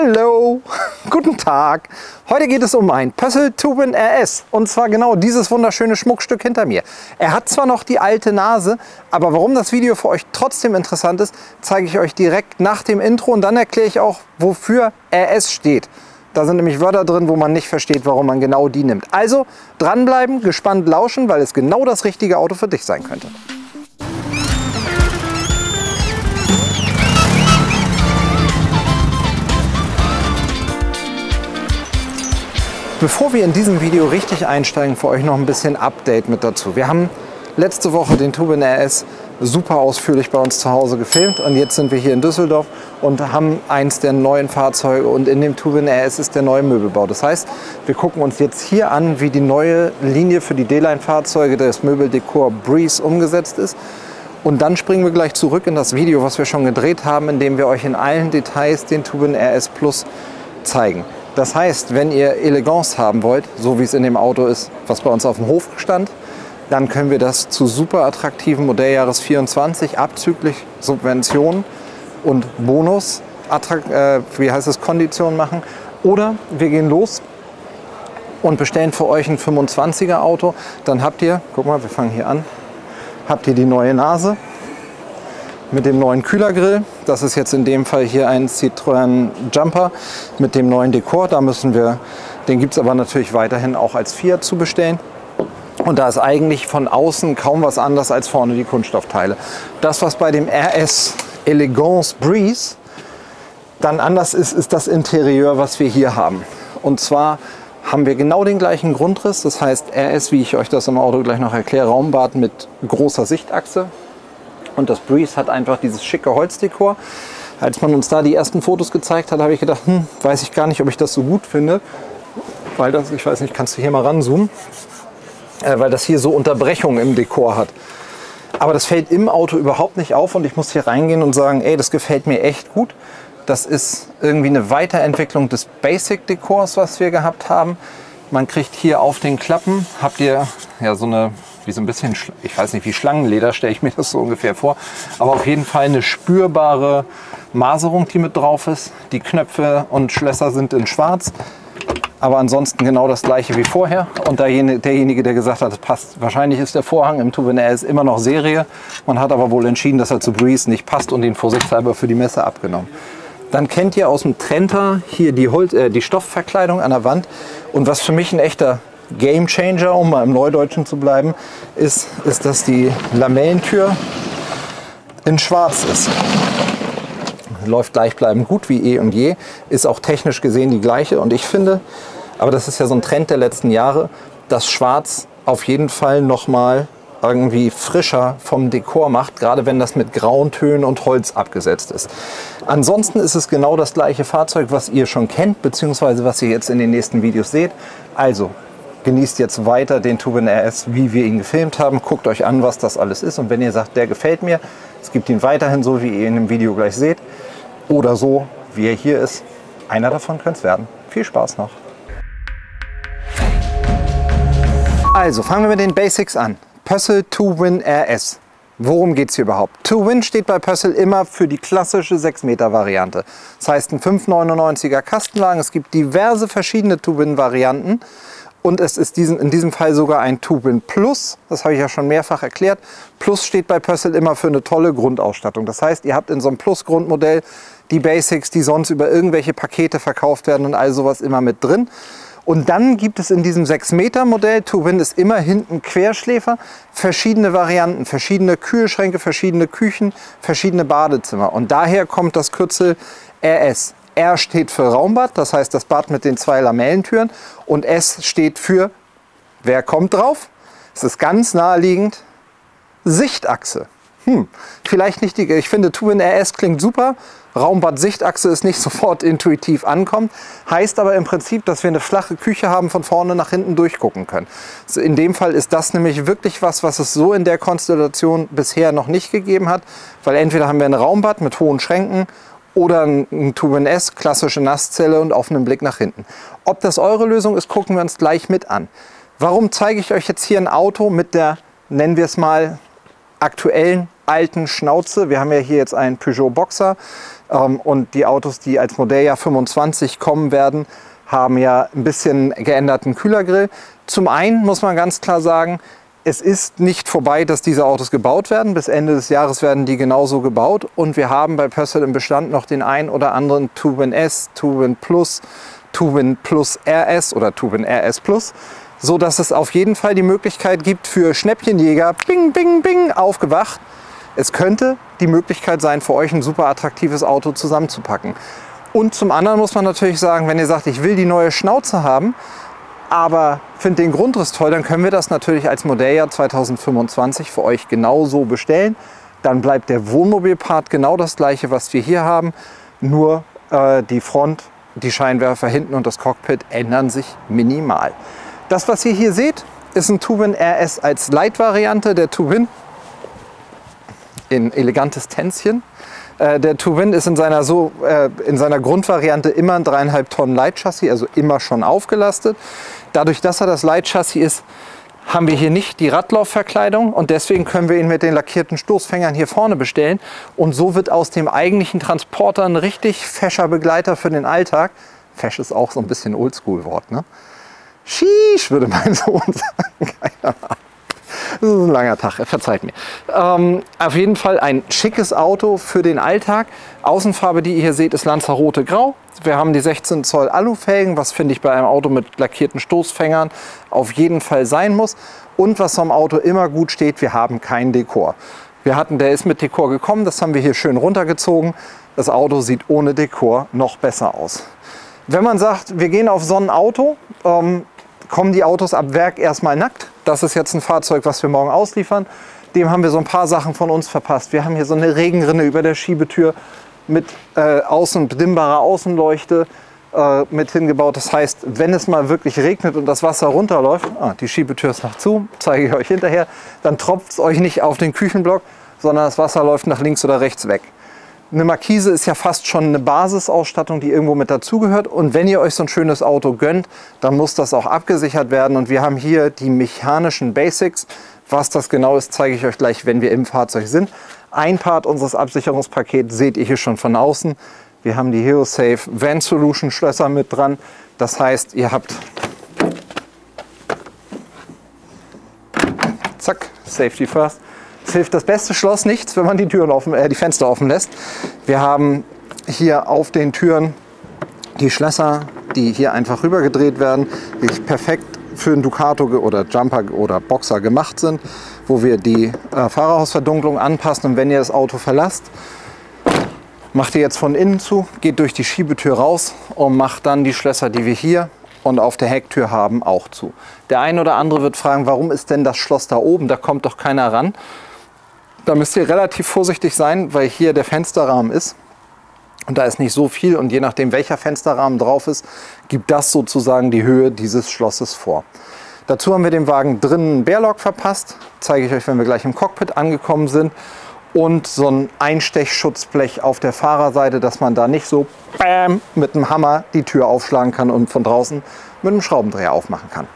Hallo, guten Tag. Heute geht es um ein Pössl Two-Win RS und zwar genau dieses wunderschöne Schmuckstück hinter mir. Er hat zwar noch die alte Nase, aber warum das Video für euch trotzdem interessant ist, zeige ich euch direkt nach dem Intro und dann erkläre ich auch, wofür RS steht. Da sind nämlich Wörter drin, wo man nicht versteht, warum man genau die nimmt. Also dranbleiben, gespannt lauschen, weil es genau das richtige Auto für dich sein könnte. Bevor wir in diesem Video richtig einsteigen, für euch noch ein bisschen Update mit dazu. Wir haben letzte Woche den Two-Win RS super ausführlich bei uns zu Hause gefilmt und jetzt sind wir hier in Düsseldorf und haben eins der neuen Fahrzeuge und in dem Two-Win RS ist der neue Möbelbau. Das heißt, wir gucken uns jetzt hier an, wie die neue Linie für die D-Line-Fahrzeuge des Möbeldekor Breeze umgesetzt ist. Und dann springen wir gleich zurück in das Video, was wir schon gedreht haben, in dem wir euch in allen Details den Two-Win RS Plus zeigen. Das heißt, wenn ihr Eleganz haben wollt, so wie es in dem Auto ist, was bei uns auf dem Hof stand, dann können wir das zu super attraktiven Modelljahres 24 abzüglich Subventionen und Bonus, Konditionen machen. Oder wir gehen los und bestellen für euch ein 25er Auto. Dann habt ihr, guck mal, wir fangen hier an, habt ihr die neue Nase mit dem neuen Kühlergrill. Das ist jetzt in dem Fall hier ein Citroën Jumper mit dem neuen Dekor. Da müssen wir, den gibt es aber natürlich weiterhin auch als Fiat zu bestellen. Und da ist eigentlich von außen kaum was anders als vorne die Kunststoffteile. Das, was bei dem RS Elegance Breeze dann anders ist, ist das Interieur, was wir hier haben. Und zwar haben wir genau den gleichen Grundriss. Das heißt RS, wie ich euch das im Auto gleich noch erkläre, Raumbad mit großer Sichtachse. Und das Breeze hat einfach dieses schicke Holzdekor. Als man uns da die ersten Fotos gezeigt hat, habe ich gedacht, weiß ich gar nicht, ob ich das so gut finde. Weil das, ich weiß nicht, kannst du hier mal ranzoomen? Weil das hier so Unterbrechungen im Dekor hat. Aber das fällt im Auto überhaupt nicht auf und ich muss hier reingehen und sagen, ey, das gefällt mir echt gut. Das ist irgendwie eine Weiterentwicklung des Basic-Dekors, was wir gehabt haben. Man kriegt hier auf den Klappen, habt ihr ja so eine, wie so ein bisschen, ich weiß nicht, wie Schlangenleder stelle ich mir das so ungefähr vor, aber auf jeden Fall eine spürbare Maserung, die mit drauf ist. Die Knöpfe und Schlösser sind in schwarz, aber ansonsten genau das gleiche wie vorher. Und derjenige, der gesagt hat, das passt, wahrscheinlich ist der Vorhang im Two-Win RS immer noch Serie. Man hat aber wohl entschieden, dass er zu Breeze nicht passt und ihn vorsichtshalber für die Messe abgenommen. Dann kennt ihr aus dem Trenta hier die Stoffverkleidung an der Wand. Und was für mich ein echter Game Changer, um mal im Neudeutschen zu bleiben, ist, dass die Lamellentür in schwarz ist. Läuft gleichbleibend gut wie eh und je, ist auch technisch gesehen die gleiche. Und ich finde, aber das ist ja so ein Trend der letzten Jahre, dass Schwarz auf jeden Fall nochmal irgendwie frischer vom Dekor macht, gerade wenn das mit grauen Tönen und Holz abgesetzt ist. Ansonsten ist es genau das gleiche Fahrzeug, was ihr schon kennt, beziehungsweise was ihr jetzt in den nächsten Videos seht. Also genießt jetzt weiter den Two-Win RS, wie wir ihn gefilmt haben. Guckt euch an, was das alles ist. Und wenn ihr sagt, der gefällt mir, es gibt ihn weiterhin so, wie ihr in dem Video gleich seht. Oder so, wie er hier ist. Einer davon könnte es werden. Viel Spaß noch. Also fangen wir mit den Basics an. Pössl Two-Win RS. Worum geht es hier überhaupt? Two-Win steht bei Pössl immer für die klassische 6 Meter Variante. Das heißt ein 5,99er Kastenwagen. Es gibt diverse verschiedene Two-Win Varianten. Und es ist in diesem Fall sogar ein Two-Win Plus. Das habe ich ja schon mehrfach erklärt. Plus steht bei Pössl immer für eine tolle Grundausstattung. Das heißt, ihr habt in so einem Plus-Grundmodell die Basics, die sonst über irgendwelche Pakete verkauft werden und all sowas immer mit drin. Und dann gibt es in diesem 6 Meter Modell, Two-Win ist immer hinten Querschläfer, verschiedene Varianten, verschiedene Kühlschränke, verschiedene Küchen, verschiedene Badezimmer. Und daher kommt das Kürzel RS. R steht für Raumbad, das heißt das Bad mit den 2 Lamellentüren. Und S steht für, wer kommt drauf? Es ist ganz naheliegend, Sichtachse. Vielleicht nicht die, ich finde Two-Win RS klingt super. Raumbad-Sichtachse ist nicht sofort intuitiv ankommt. Heißt aber im Prinzip, dass wir eine flache Küche haben, von vorne nach hinten durchgucken können. In dem Fall ist das nämlich wirklich was es so in der Konstellation bisher noch nicht gegeben hat. Weil entweder haben wir ein Raumbad mit hohen Schränken oder ein Two-Win S, klassische Nasszelle und offenen Blick nach hinten. Ob das eure Lösung ist, gucken wir uns gleich mit an. Warum zeige ich euch jetzt hier ein Auto mit der, nennen wir es mal, aktuellen alten Schnauze. Wir haben ja hier jetzt einen Peugeot Boxer und die Autos, die als Modelljahr 25 kommen werden, haben ja ein bisschen geänderten Kühlergrill. Zum einen muss man ganz klar sagen, es ist nicht vorbei, dass diese Autos gebaut werden. Bis Ende des Jahres werden die genauso gebaut. Und wir haben bei Pössl im Bestand noch den ein oder anderen Twin S, Twin Plus, Twin Plus RS oder Twin RS Plus, so dass es auf jeden Fall die Möglichkeit gibt für Schnäppchenjäger, bing, bing, bing, aufgewacht. Es könnte die Möglichkeit sein, für euch ein super attraktives Auto zusammenzupacken. Und zum anderen muss man natürlich sagen, wenn ihr sagt, ich will die neue Schnauze haben, aber finde den Grundriss toll, dann können wir das natürlich als Modelljahr 2025 für euch genauso bestellen. Dann bleibt der Wohnmobilpart genau das gleiche, was wir hier haben, nur die Front, die Scheinwerfer hinten und das Cockpit ändern sich minimal. Das, was ihr hier seht, ist ein Twin RS als Light-Variante. Der Twin in elegantes Tänzchen. Der Twin ist in seiner Grundvariante immer ein 3,5 Tonnen Light-Chassis, also immer schon aufgelastet. Dadurch, dass er das Light-Chassis ist, haben wir hier nicht die Radlaufverkleidung und deswegen können wir ihn mit den lackierten Stoßfängern hier vorne bestellen. Und so wird aus dem eigentlichen Transporter ein richtig fescher Begleiter für den Alltag. Fesch ist auch so ein bisschen Oldschool-Wort, ne? Sheesh, würde mein Sohn sagen. Keine Ahnung. Das ist ein langer Tag, verzeiht mir. Auf jeden Fall ein schickes Auto für den Alltag. Außenfarbe, die ihr hier seht, ist Lanzarote Grau. Wir haben die 16 Zoll Alufelgen, was finde ich bei einem Auto mit lackierten Stoßfängern auf jeden Fall sein muss. Und was am Auto immer gut steht, wir haben kein Dekor. Der ist mit Dekor gekommen, das haben wir hier schön runtergezogen. Das Auto sieht ohne Dekor noch besser aus. Wenn man sagt, wir gehen auf so ein Auto, kommen die Autos ab Werk erstmal nackt. Das ist jetzt ein Fahrzeug, was wir morgen ausliefern. Dem haben wir so ein paar Sachen von uns verpasst. Wir haben hier so eine Regenrinne über der Schiebetür mit bedimmbarer Außenleuchte mit hingebaut. Das heißt, wenn es mal wirklich regnet und das Wasser runterläuft, die Schiebetür ist noch zu, zeige ich euch hinterher, dann tropft es euch nicht auf den Küchenblock, sondern das Wasser läuft nach links oder rechts weg. Eine Markise ist ja fast schon eine Basisausstattung, die irgendwo mit dazugehört. Und wenn ihr euch so ein schönes Auto gönnt, dann muss das auch abgesichert werden. Und wir haben hier die mechanischen Basics. Was das genau ist, zeige ich euch gleich, wenn wir im Fahrzeug sind. Ein Part unseres Absicherungspakets seht ihr hier schon von außen. Wir haben die HeroSafe Van Solution Schlösser mit dran. Das heißt, ihr habt zack, Safety First. Es hilft das beste Schloss nichts, wenn man die Fenster offen lässt. Wir haben hier auf den Türen die Schlösser, die hier einfach rübergedreht werden, die perfekt für einen Ducato oder Jumper oder Boxer gemacht sind, wo wir die Fahrerhausverdunklung anpassen. Und wenn ihr das Auto verlasst, macht ihr jetzt von innen zu, geht durch die Schiebetür raus und macht dann die Schlösser, die wir hier und auf der Hecktür haben, auch zu. Der eine oder andere wird fragen, warum ist denn das Schloss da oben? Da kommt doch keiner ran. Da müsst ihr relativ vorsichtig sein, weil hier der Fensterrahmen ist. Und da ist nicht so viel. Und je nachdem, welcher Fensterrahmen drauf ist, gibt das sozusagen die Höhe dieses Schlosses vor. Dazu haben wir dem Wagen drinnen einen Bärlock verpasst. Zeige ich euch, wenn wir gleich im Cockpit angekommen sind. Und so ein Einstechschutzblech auf der Fahrerseite, dass man da nicht so bam, mit einem Hammer die Tür aufschlagen kann und von draußen mit einem Schraubendreher aufmachen kann.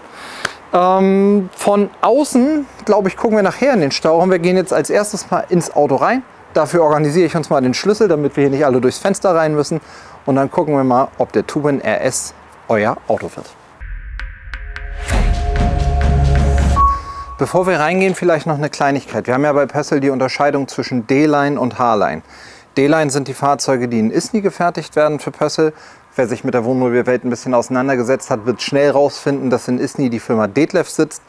Von außen, glaube ich, gucken wir nachher in den Stauraum. Wir gehen jetzt als erstes mal ins Auto rein. Dafür organisiere ich uns mal den Schlüssel, damit wir hier nicht alle durchs Fenster rein müssen. Und dann gucken wir mal, ob der Twin RS euer Auto wird. Bevor wir reingehen, vielleicht noch eine Kleinigkeit. Wir haben ja bei Pössl die Unterscheidung zwischen D-Line und H-Line. D-Line sind die Fahrzeuge, die in ISNI gefertigt werden für Pössl. Wer sich mit der Wohnmobilwelt ein bisschen auseinandergesetzt hat, wird schnell rausfinden, dass in ISNI die Firma Detlef sitzt.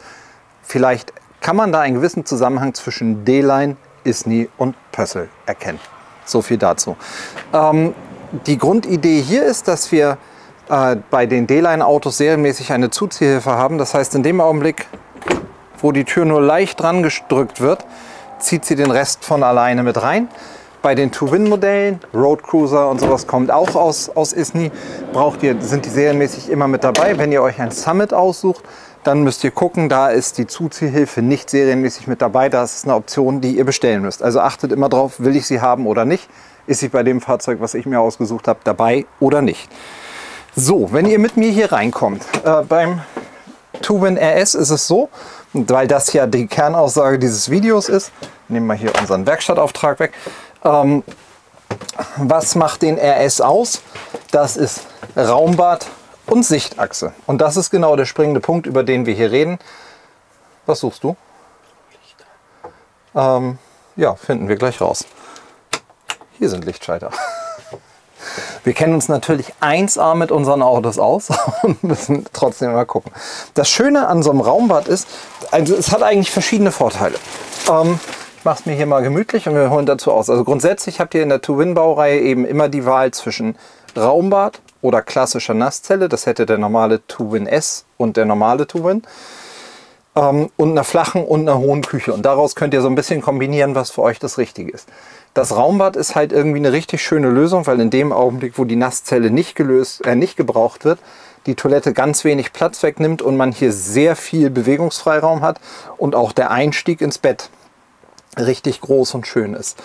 Vielleicht kann man da einen gewissen Zusammenhang zwischen D-Line, ISNI und Pössl erkennen. So viel dazu. Die Grundidee hier ist, dass wir bei den D-Line-Autos serienmäßig eine Zuziehhilfe haben. Das heißt, in dem Augenblick, wo die Tür nur leicht dran gedrückt wird, zieht sie den Rest von alleine mit rein. Bei den Twin-Modellen, Road Cruiser und sowas kommt auch aus ISNI, sind die serienmäßig immer mit dabei. Wenn ihr euch ein Summit aussucht, dann müsst ihr gucken, da ist die Zuziehhilfe nicht serienmäßig mit dabei. Das ist eine Option, die ihr bestellen müsst. Also achtet immer drauf, will ich sie haben oder nicht? Ist sie bei dem Fahrzeug, was ich mir ausgesucht habe, dabei oder nicht? So, wenn ihr mit mir hier reinkommt, beim Twin RS ist es so, weil das ja die Kernaussage dieses Videos ist, Nehmen wir hier unseren Werkstattauftrag weg. Was macht den RS aus? Das ist Raumbad und Sichtachse. Und das ist genau der springende Punkt, über den wir hier reden. Was suchst du? Ja, finden wir gleich raus. Hier sind Lichtschalter. Wir kennen uns natürlich 1A mit unseren Autos aus und müssen trotzdem mal gucken. Das Schöne an so einem Raumbad ist, also es hat eigentlich verschiedene Vorteile. Ich mache es mir hier mal gemütlich und wir holen dazu aus. Also grundsätzlich habt ihr in der Two-Win-Baureihe eben immer die Wahl zwischen Raumbad oder klassischer Nasszelle. Das hätte der normale Two-Win S und der normale Two-Win. Und einer flachen und einer hohen Küche. Und daraus könnt ihr so ein bisschen kombinieren, was für euch das Richtige ist. Das Raumbad ist halt irgendwie eine richtig schöne Lösung, weil in dem Augenblick, wo die Nasszelle nicht gebraucht wird, die Toilette ganz wenig Platz wegnimmt und man hier sehr viel Bewegungsfreiraum hat und auch der Einstieg ins Bett richtig groß und schön ist.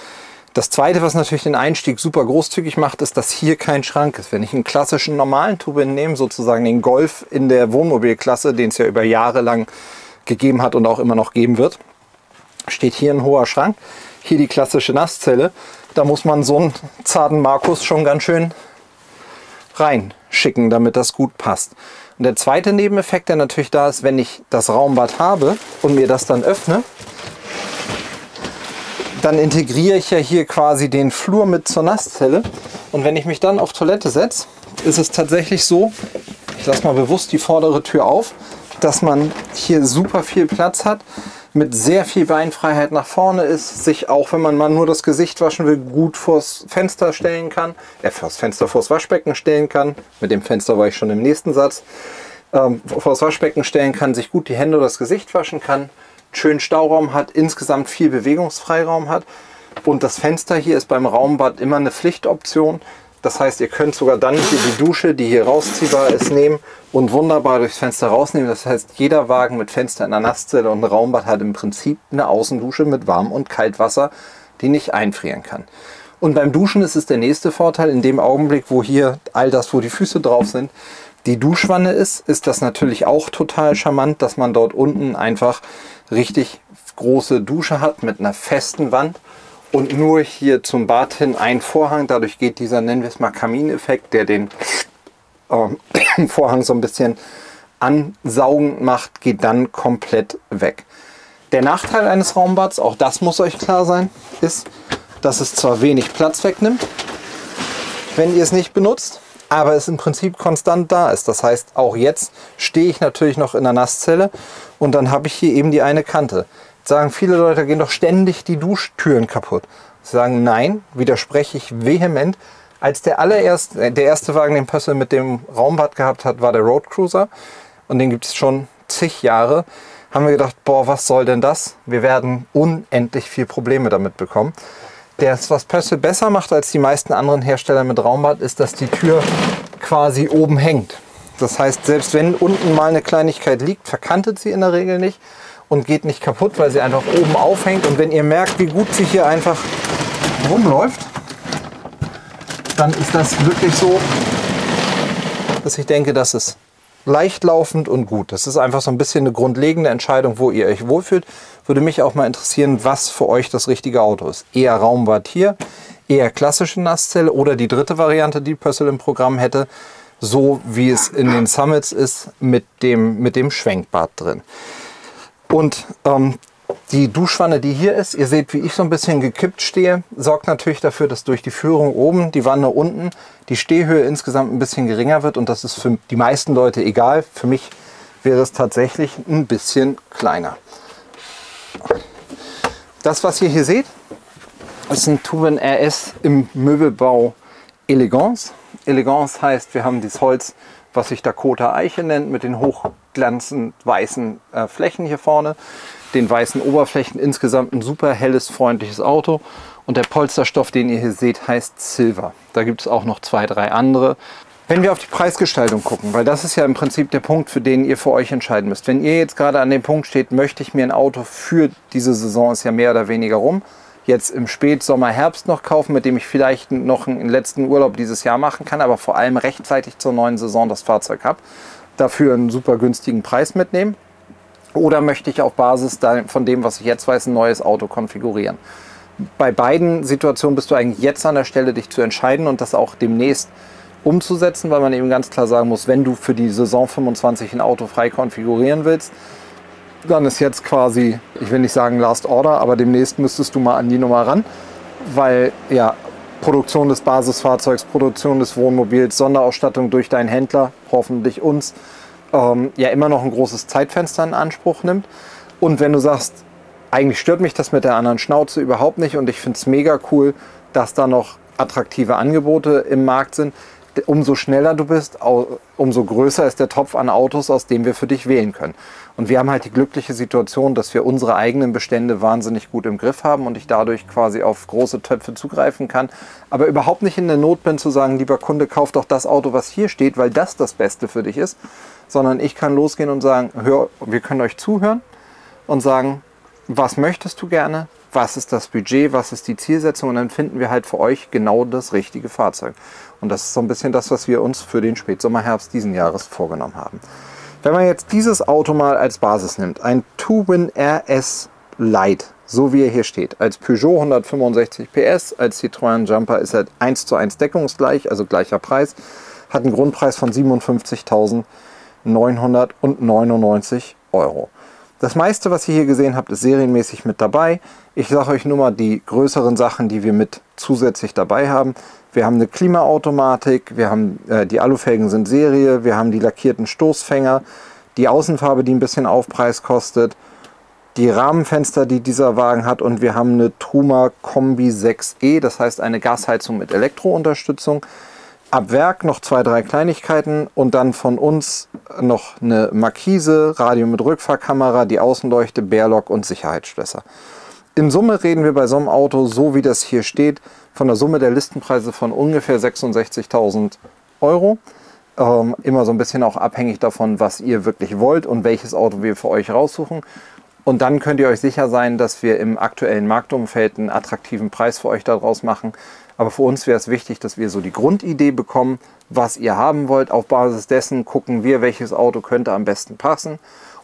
Das Zweite, was natürlich den Einstieg super großzügig macht, ist, dass hier kein Schrank ist. Wenn ich einen klassischen normalen Two-Win nehme, sozusagen den Golf in der Wohnmobilklasse, den es ja über Jahre lang gegeben hat und auch immer noch geben wird, steht hier ein hoher Schrank. Hier die klassische Nasszelle. Da muss man so einen zarten Markus schon ganz schön reinschicken, damit das gut passt. Und der zweite Nebeneffekt, der natürlich da ist, wenn ich das Raumbad habe und mir das dann öffne, dann integriere ich ja hier quasi den Flur mit zur Nasszelle. Und wenn ich mich dann auf Toilette setze, ist es tatsächlich so, ich lasse mal bewusst die vordere Tür auf, dass man hier super viel Platz hat, mit sehr viel Beinfreiheit nach vorne ist, sich auch, wenn man mal nur das Gesicht waschen will, gut vors Fenster stellen kann, vors Waschbecken stellen kann. Mit dem Fenster war ich schon im nächsten Satz. Vors Waschbecken stellen kann, sich gut die Hände oder das Gesicht waschen kann, schönen Stauraum hat, insgesamt viel Bewegungsfreiraum hat. Und das Fenster hier ist beim Raumbad immer eine Pflichtoption. Das heißt, ihr könnt sogar dann hier die Dusche, die hier rausziehbar ist, nehmen und wunderbar durchs Fenster rausnehmen. Das heißt, jeder Wagen mit Fenster in der Nasszelle und ein Raumbad hat im Prinzip eine Außendusche mit Warm- und Kaltwasser, die nicht einfrieren kann. Und beim Duschen ist es der nächste Vorteil. In dem Augenblick, wo hier all das, wo die Füße drauf sind, die Duschwanne ist das natürlich auch total charmant, dass man dort unten einfach richtig große Dusche hat mit einer festen Wand. Und nur hier zum Bad hin ein Vorhang. Dadurch geht dieser, nennen wir es mal, Kamineffekt, der den Vorhang so ein bisschen ansaugend macht, geht dann komplett weg. Der Nachteil eines Raumbads, auch das muss euch klar sein, ist, dass es zwar wenig Platz wegnimmt, wenn ihr es nicht benutzt, aber es im Prinzip konstant da ist. Das heißt, auch jetzt stehe ich natürlich noch in der Nasszelle und dann habe ich hier eben die eine Kante. Sagen viele Leute, gehen doch ständig die Duschtüren kaputt. Sie sagen, nein, widerspreche ich vehement. Als der erste Wagen, den Pössl mit dem Raumbad gehabt hat, war der Road Cruiser. Und den gibt es schon zig Jahre. Haben wir gedacht, boah, was soll denn das? Wir werden unendlich viel Probleme damit bekommen. Was Pössl besser macht als die meisten anderen Hersteller mit Raumbad, ist, dass die Tür quasi oben hängt. Das heißt, selbst wenn unten mal eine Kleinigkeit liegt, verkantet sie in der Regel nicht und geht nicht kaputt, weil sie einfach oben aufhängt. Und wenn ihr merkt, wie gut sie hier einfach rumläuft, dann ist das wirklich so, dass ich denke, das ist leicht laufend und gut. Das ist einfach so ein bisschen eine grundlegende Entscheidung, wo ihr euch wohlfühlt. Würde mich auch mal interessieren, was für euch das richtige Auto ist. Eher Raumbad hier, eher klassische Nasszelle oder die dritte Variante, die Pössl im Programm hätte, so wie es in den Summits ist, mit dem Schwenkbad drin. Und die Duschwanne, die hier ist, ihr seht, wie ich so ein bisschen gekippt stehe, sorgt natürlich dafür, dass durch die Führung oben, die Wanne unten, die Stehhöhe insgesamt ein bisschen geringer wird. Und das ist für die meisten Leute egal. Für mich wäre es tatsächlich ein bisschen kleiner. Das, was ihr hier seht, ist ein Two-Win RS im Möbelbau Elegance. Elegance heißt, wir haben dieses Holz, was sich Dakota Eiche nennt, mit den hochglanzend weißen Flächen hier vorne, den weißen Oberflächen, insgesamt ein super helles, freundliches Auto. Und der Polsterstoff, den ihr hier seht, heißt Silver. Da gibt es auch noch 2, 3 andere. Wenn wir auf die Preisgestaltung gucken, weil das ist ja im Prinzip der Punkt, für den ihr für euch entscheiden müsst. Wenn ihr jetzt gerade an dem Punkt steht, möchte ich mir ein Auto für diese Saison, ist ja mehr oder weniger rum, jetzt im Spätsommer, Herbst noch kaufen, mit dem ich vielleicht noch einen letzten Urlaub dieses Jahr machen kann, aber vor allem rechtzeitig zur neuen Saison das Fahrzeug habe, dafür einen super günstigen Preis mitnehmen, Oder möchte ich auf Basis von dem, was ich jetzt weiß, ein neues Auto konfigurieren? Bei beiden Situationen bist du eigentlich jetzt an der Stelle, dich zu entscheiden und das auch demnächst umzusetzen, weil man eben ganz klar sagen muss, wenn du für die Saison 25 ein Auto frei konfigurieren willst, dann ist jetzt quasi, ich will nicht sagen Last Order, aber demnächst müsstest du mal an die Nummer ran, weil ja Produktion des Basisfahrzeugs, Produktion des Wohnmobils, Sonderausstattung durch deinen Händler, hoffentlich uns, ja immer noch ein großes Zeitfenster in Anspruch nimmt. Und wenn du sagst, eigentlich stört mich das mit der anderen Schnauze überhaupt nicht und ich finde es mega cool, dass da noch attraktive Angebote im Markt sind, umso schneller du bist, umso größer ist der Topf an Autos, aus dem wir für dich wählen können. Und wir haben halt die glückliche Situation, dass wir unsere eigenen Bestände wahnsinnig gut im Griff haben und ich dadurch quasi auf große Töpfe zugreifen kann, aber überhaupt nicht in der Not bin zu sagen, lieber Kunde, kauf doch das Auto, was hier steht, weil das das Beste für dich ist, sondern ich kann losgehen und sagen, wir können euch zuhören und sagen, was möchtest du gerne, was ist das Budget, was ist die Zielsetzung und dann finden wir halt für euch genau das richtige Fahrzeug. Und das ist so ein bisschen das, was wir uns für den Spätsommer, Herbst diesen Jahres vorgenommen haben. Wenn man jetzt dieses Auto mal als Basis nimmt, ein Twin RS Lite, so wie er hier steht, als Peugeot 165 PS, als Citroën Jumper ist er 1:1 deckungsgleich, also gleicher Preis, hat einen Grundpreis von 57.999 €. Das meiste, was ihr hier gesehen habt, ist serienmäßig mit dabei. Ich sage euch nur mal die größeren Sachen, die wir mit zusätzlich dabei haben. Wir haben eine Klimaautomatik, wir haben die Alufelgen sind Serie, wir haben die lackierten Stoßfänger, die Außenfarbe, die ein bisschen Aufpreis kostet, die Rahmenfenster, die dieser Wagen hat und wir haben eine Truma Kombi 6e, das heißt eine Gasheizung mit Elektrounterstützung. Ab Werk noch 2, 3 Kleinigkeiten und dann von uns noch eine Markise, Radio mit Rückfahrkamera, die Außenleuchte, Bärlock und Sicherheitsschlösser. In Summe reden wir bei so einem Auto, so wie das hier steht, von der Summe der Listenpreise von ungefähr 66.000 €. Immer so ein bisschen auch abhängig davon, was ihr wirklich wollt und welches Auto wir für euch raussuchen. Und dann könnt ihr euch sicher sein, dass wir im aktuellen Marktumfeld einen attraktiven Preis für euch daraus machen. Aber für uns wäre es wichtig, dass wir so die Grundidee bekommen, was ihr haben wollt. Auf Basis dessen gucken wir, welches Auto könnte am besten passen.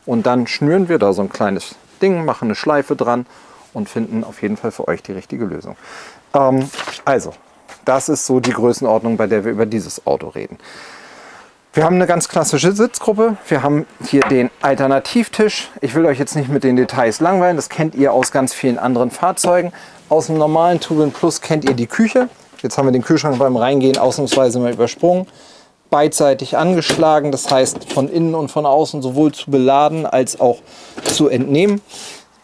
Und dann schnüren wir da so ein kleines Ding, machen eine Schleife dran und finden auf jeden Fall für euch die richtige Lösung. Also, das ist so die Größenordnung, bei der wir über dieses Auto reden. Wir haben eine ganz klassische Sitzgruppe. Wir haben hier den Alternativtisch. Ich will euch jetzt nicht mit den Details langweilen. Das kennt ihr aus ganz vielen anderen Fahrzeugen. Aus dem normalen Touring Plus kennt ihr die Küche. Jetzt haben wir den Kühlschrank beim Reingehen ausnahmsweise mal übersprungen. Beidseitig angeschlagen, das heißt von innen und von außen sowohl zu beladen als auch zu entnehmen.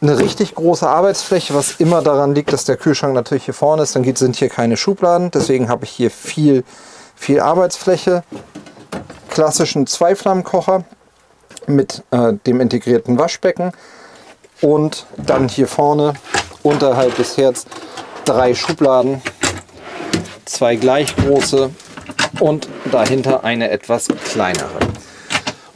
Eine richtig große Arbeitsfläche, was immer daran liegt, dass der Kühlschrank natürlich hier vorne ist. Dann sind hier keine Schubladen, deswegen habe ich hier viel Arbeitsfläche. Klassischen Zweiflammenkocher mit dem integrierten Waschbecken und dann hier vorne unterhalb des Herz 3 Schubladen, 2 gleich große und dahinter eine etwas kleinere.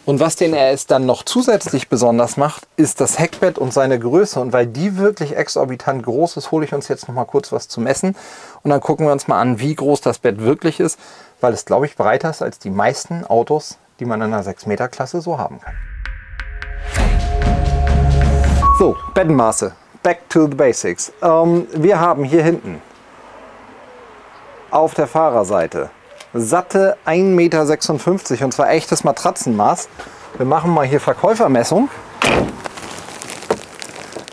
Und was den RS dann noch zusätzlich besonders macht, ist das Heckbett und seine Größe. Und weil die wirklich exorbitant groß ist, hole ich uns jetzt noch mal kurz was zu messen. Und dann gucken wir uns mal an, wie groß das Bett wirklich ist, weil es, glaube ich, breiter ist als die meisten Autos, die man in einer 6-Meter-Klasse so haben kann. So, Bettenmaße. Back to the basics. Wir haben hier hinten auf der Fahrerseite satte 1,56 Meter und zwar echtes Matratzenmaß. Wir machen mal hier Verkäufermessung.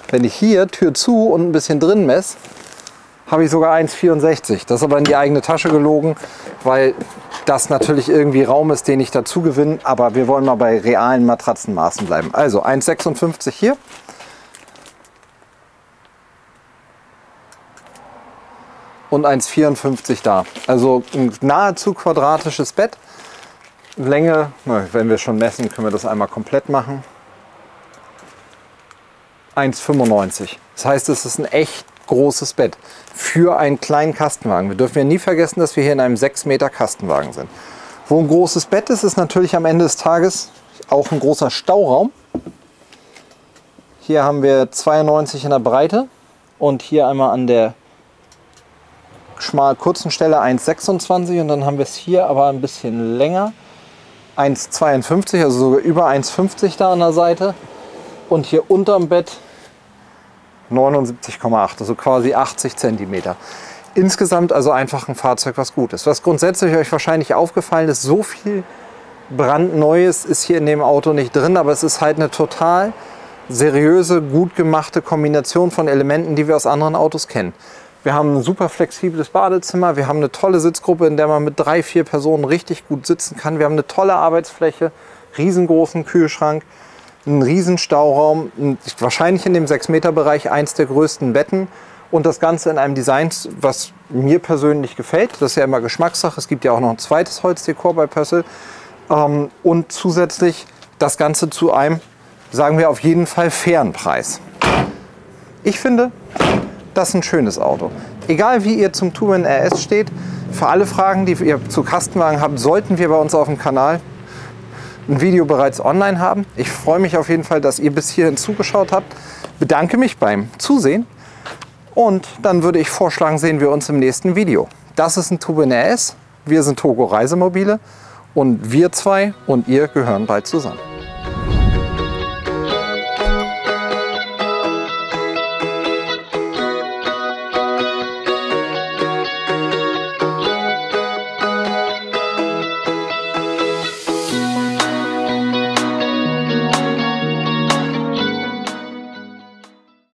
Wenn ich hier Tür zu und ein bisschen drin messe, habe ich sogar 1,64. Das ist aber in die eigene Tasche gelogen, weil das natürlich irgendwie Raum ist, den ich dazu gewinne. Aber wir wollen mal bei realen Matratzenmaßen bleiben. Also 1,56 hier. Und 1,54 da. Also ein nahezu quadratisches Bett. Länge, wenn wir schon messen, können wir das einmal komplett machen. 1,95. Das heißt, es ist ein echt großes Bett für einen kleinen Kastenwagen. Wir dürfen ja nie vergessen, dass wir hier in einem 6 Meter Kastenwagen sind. Wo ein großes Bett ist, ist natürlich am Ende des Tages auch ein großer Stauraum. Hier haben wir 92 in der Breite und hier einmal an der kurzen Stelle 1,26 und dann haben wir es hier aber ein bisschen länger. 1,52, also sogar über 1,50 da an der Seite. und hier unterm Bett 79,8, also quasi 80 cm. Insgesamt also einfach ein Fahrzeug, was gut ist. Was grundsätzlich euch wahrscheinlich aufgefallen ist, so viel brandneues ist hier in dem Auto nicht drin, aber es ist halt eine total seriöse, gut gemachte Kombination von Elementen, die wir aus anderen Autos kennen. Wir haben ein super flexibles Badezimmer, wir haben eine tolle Sitzgruppe, in der man mit 3, 4 Personen richtig gut sitzen kann. Wir haben eine tolle Arbeitsfläche, riesengroßen Kühlschrank, einen riesen Stauraum, wahrscheinlich in dem 6-Meter-Bereich eins der größten Betten und das Ganze in einem Design, was mir persönlich gefällt. Das ist ja immer Geschmackssache. Es gibt ja auch noch ein zweites Holzdekor bei Pössl. Und zusätzlich das Ganze zu einem, sagen wir auf jeden Fall, fairen Preis. Ich finde, das ist ein schönes Auto. Egal wie ihr zum Touran RS steht, für alle Fragen, die ihr zu Kastenwagen habt, sollten wir bei uns auf dem Kanal ein Video bereits online haben. Ich freue mich auf jeden Fall, dass ihr bis hierhin zugeschaut habt. Bedanke mich beim Zusehen und dann würde ich vorschlagen, sehen wir uns im nächsten Video. Das ist ein Touran RS, wir sind Togo Reisemobile und wir zwei und ihr gehören bald zusammen.